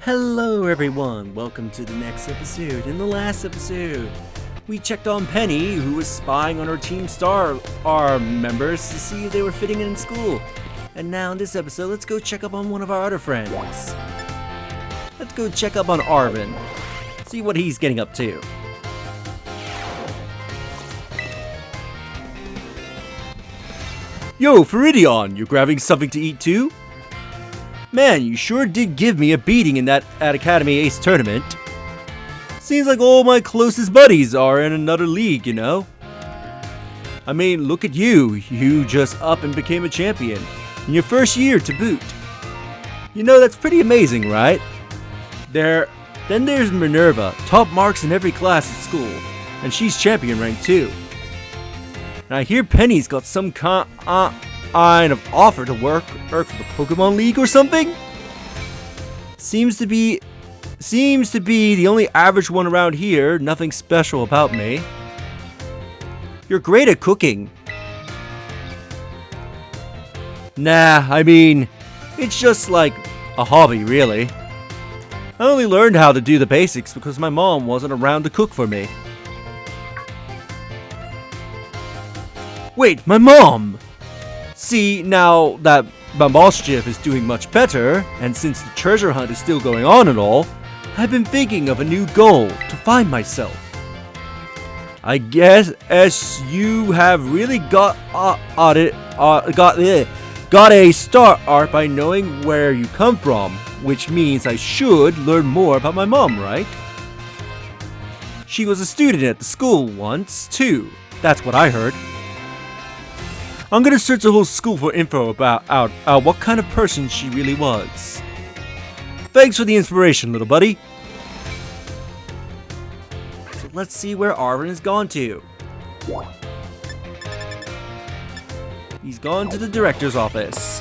Hello everyone, welcome to the next episode. In the last episode, we checked on Penny, who was spying on our Team Star members to see if they were fitting in school. And now in this episode, let's go check up on one of our other friends. Let's go check up on Arven, see what he's getting up to. Yo, Feridion, you grabbing something to eat too? Man, you sure did give me a beating in that Academy Ace tournament. Seems like all my closest buddies are in another league, you know? I mean, look at you. You just up and became a champion. In your first year to boot. You know, that's pretty amazing, right? Then there's Minerva, top marks in every class at school. And she's champion rank too. And I hear Penny's got some kind of offer to work for the Pokemon League or something? Seems to be the only average one around here. Nothing special about me. You're great at cooking. Nah, I mean, it's just like a hobby, really. I only learned how to do the basics because my mom wasn't around to cook for me. Wait, my mom! See, now that my mischief is doing much better, and since the treasure hunt is still going on and all, I've been thinking of a new goal to find myself. I guess as you have really got a start by knowing where you come from, which means I should learn more about my mom, right? She was a student at the school once, too. That's what I heard. I'm gonna search the whole school for info about what kind of person she really was. Thanks for the inspiration, little buddy. So let's see where Arven has gone to. He's gone to the director's office.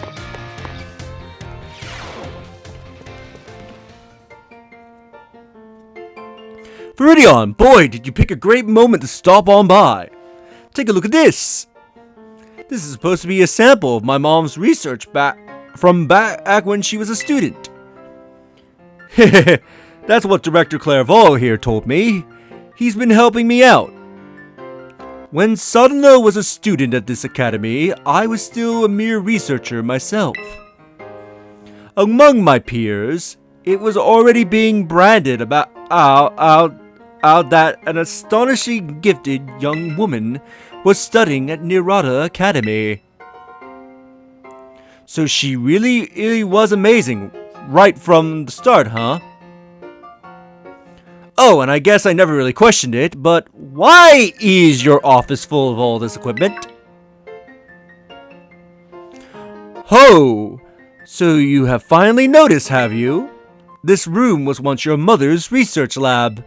Feridion, boy, did you pick a great moment to stop on by. Take a look at this. This is supposed to be a sample of my mom's research back when she was a student. That's what Director Clairvaux here told me. He's been helping me out. When Sadano was a student at this academy, I was still a mere researcher myself. Among my peers, it was already being branded about that an astonishingly gifted young woman was studying at Nirata Academy. So she really was amazing right from the start, huh? Oh, and I guess I never really questioned it, but why is your office full of all this equipment? Ho! So you have finally noticed, have you? This room was once your mother's research lab.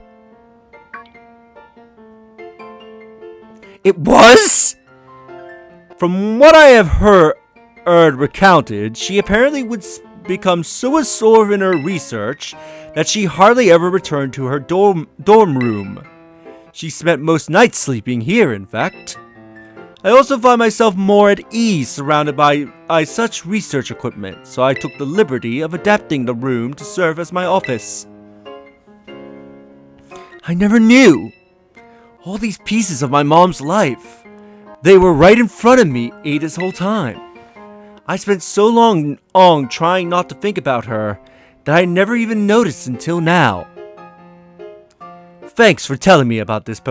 It was? From what I have heard recounted, she apparently would become so absorbed in her research that she hardly ever returned to her dorm room. She spent most nights sleeping here, in fact. I also find myself more at ease surrounded by such research equipment, so I took the liberty of adapting the room to serve as my office. I never knew. All these pieces of my mom's life. They were right in front of me this whole time. I spent so long trying not to think about her that I never even noticed until now. Thanks for telling me about this,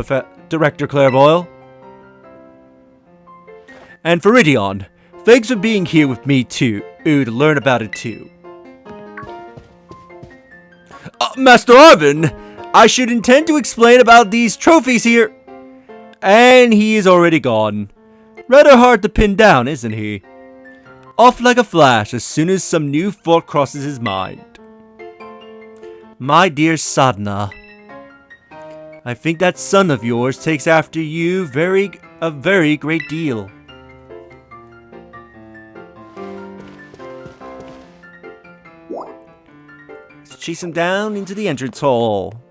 Director Clairvaux. And Feridion, thanks for being here with me too, to learn about it too. Master Arven, I should intend to explain about these trophies here. And he is already gone. Rather hard to pin down, isn't he? Off like a flash as soon as some new thought crosses his mind. My dear Sadna, I think that son of yours takes after you a very great deal. Let's chase him down into the entrance hall.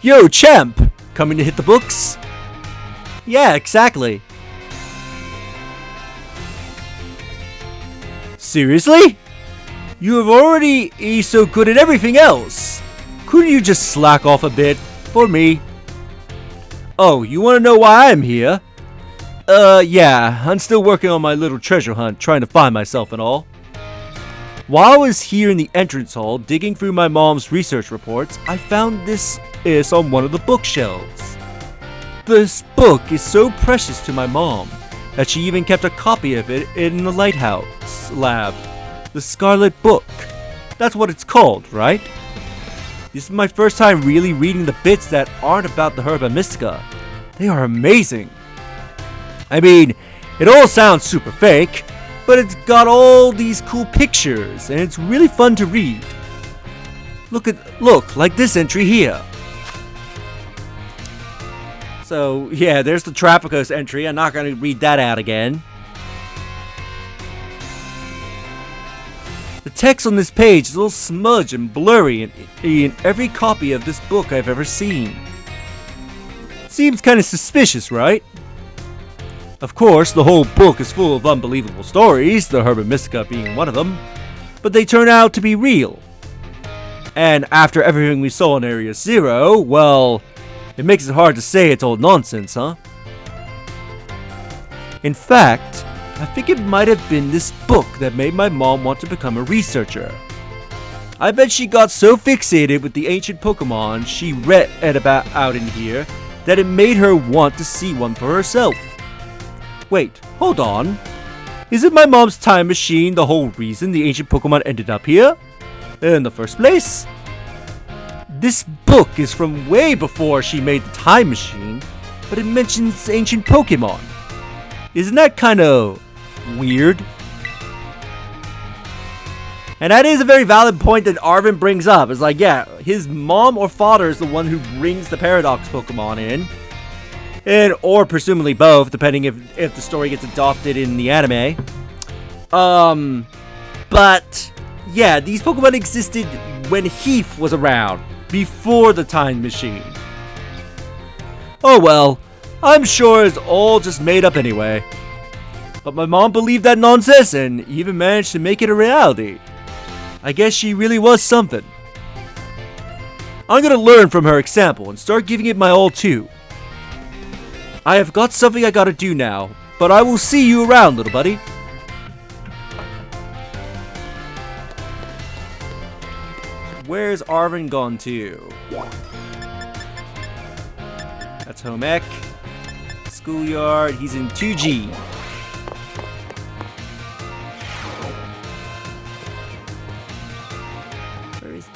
Yo, champ! Coming to hit the books? Yeah, exactly. Seriously? You have already so good at everything else. Couldn't you just slack off a bit for me? Oh, you want to know why I'm here? Yeah, I'm still working on my little treasure hunt, trying to find myself and all. While I was here in the entrance hall, digging through my mom's research reports, I found this on one of the bookshelves. This book is so precious to my mom that she even kept a copy of it in the lighthouse lab. The Scarlet Book. That's what it's called, right? This is my first time really reading the bits that aren't about the Herba Mystica. They are amazing. I mean, it all sounds super fake, but it's got all these cool pictures, and it's really fun to read. Look, like this entry here. So, yeah, there's the Tropicos entry. I'm not going to read that out again. The text on this page is a little smudged and blurry in every copy of this book I've ever seen. Seems kind of suspicious, right? Of course, the whole book is full of unbelievable stories, the Herba Mystica being one of them, but they turn out to be real. And after everything we saw in Area Zero, well, it makes it hard to say it's all nonsense, huh? In fact, I think it might have been this book that made my mom want to become a researcher. I bet she got so fixated with the ancient Pokémon she read about out in here that it made her want to see one for herself. Wait, hold on. Isn't my mom's time machine the whole reason the ancient Pokémon ended up here in the first place? This book is from way before she made the time machine, but it mentions ancient Pokémon. Isn't that kind of weird? And that is a very valid point that Arven brings up. It's like, yeah, his mom or father is the one who brings the Paradox Pokemon in. Or presumably both, depending if the story gets adopted in the anime. But, yeah, these Pokemon existed when Heath was around, before the time machine. Oh well, I'm sure it's all just made up anyway. But my mom believed that nonsense and even managed to make it a reality. I guess she really was something. I'm gonna learn from her example and start giving it my all too. I have got something I gotta do now, but I will see you around, little buddy. Where's Arven gone to? That's home ec. Schoolyard, he's in 2G. Where is he?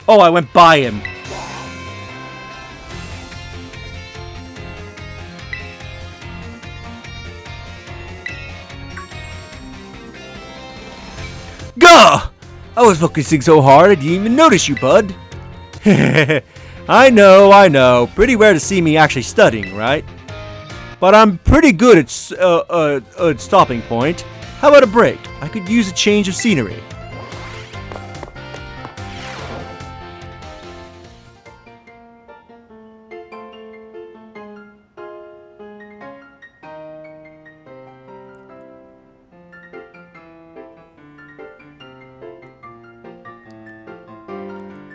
Oh, I went by him. Gah! I was focusing so hard I didn't even notice you, bud. I know. Pretty rare to see me actually studying, right? But I'm pretty good at stopping point. How about a break? I could use a change of scenery.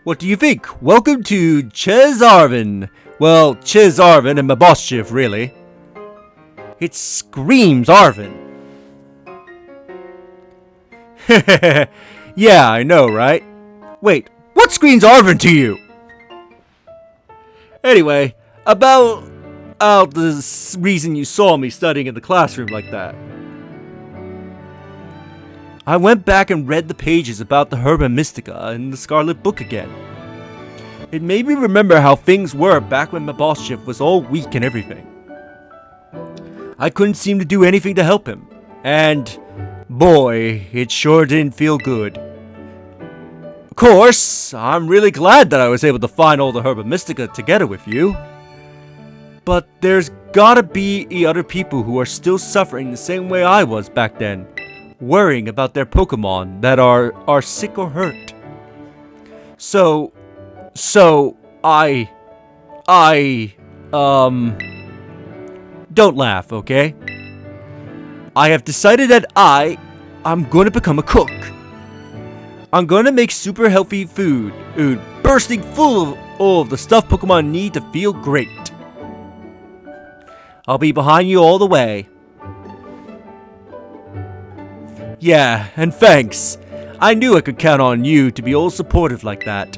What do you think? Welcome to Arven. Well, Arven and my boss chief, really. It screams Arven. Yeah, I know, right? Wait, what screams Arven to you? Anyway, about the reason you saw me studying in the classroom like that. I went back and read the pages about the Herba Mystica in the Scarlet Book again. It made me remember how things were back when my boss ship was all weak and everything. I couldn't seem to do anything to help him, and boy, it sure didn't feel good. Of course, I'm really glad that I was able to find all the Herba Mystica together with you. But there's gotta be other people who are still suffering the same way I was back then. Worrying about their Pokemon that are sick or hurt. So I don't laugh, okay? I have decided that I I'm gonna become a cook. I'm gonna make super healthy food, bursting full of all of the stuff Pokemon need to feel great. I'll be behind you all the way. Yeah, and thanks. I knew I could count on you to be all supportive like that.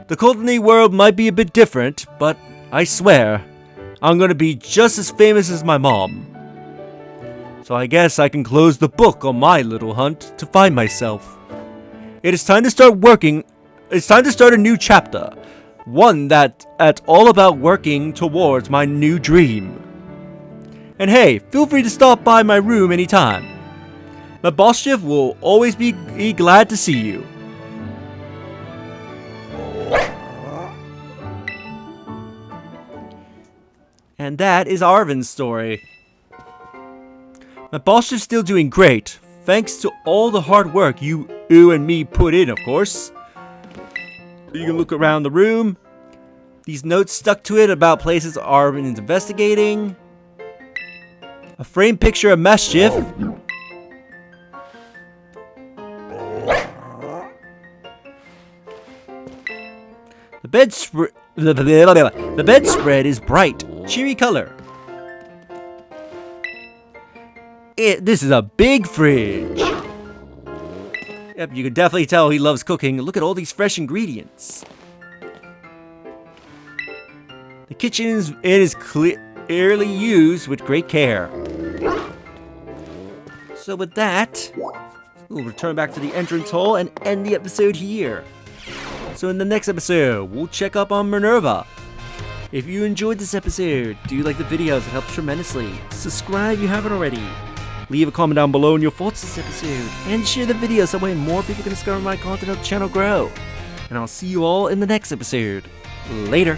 The culinary world might be a bit different, but I swear, I'm gonna be just as famous as my mom. So I guess I can close the book on my little hunt to find myself. It is time to start working. It's time to start a new chapter. One that's all about working towards my new dream. And hey, feel free to stop by my room anytime. My boss Shiv will always be glad to see you. And that is Arven's story. My boss Shiv's still doing great, thanks to all the hard work you and me put in, of course. You can look around the room. These notes stuck to it about places Arven is investigating. A framed picture of Mischief. The bedspread is bright, cheery color. This is a big fridge. Yep, you can definitely tell he loves cooking. Look at all these fresh ingredients. The kitchen is clearly used with great care. So with that, we'll return back to the entrance hall and end the episode here. So in the next episode, we'll check up on Minerva. If you enjoyed this episode, do like the videos, it helps tremendously. Subscribe if you haven't already. Leave a comment down below on your thoughts this episode. And share the video so that way more people can discover my content, help the channel grow. And I'll see you all in the next episode. Later.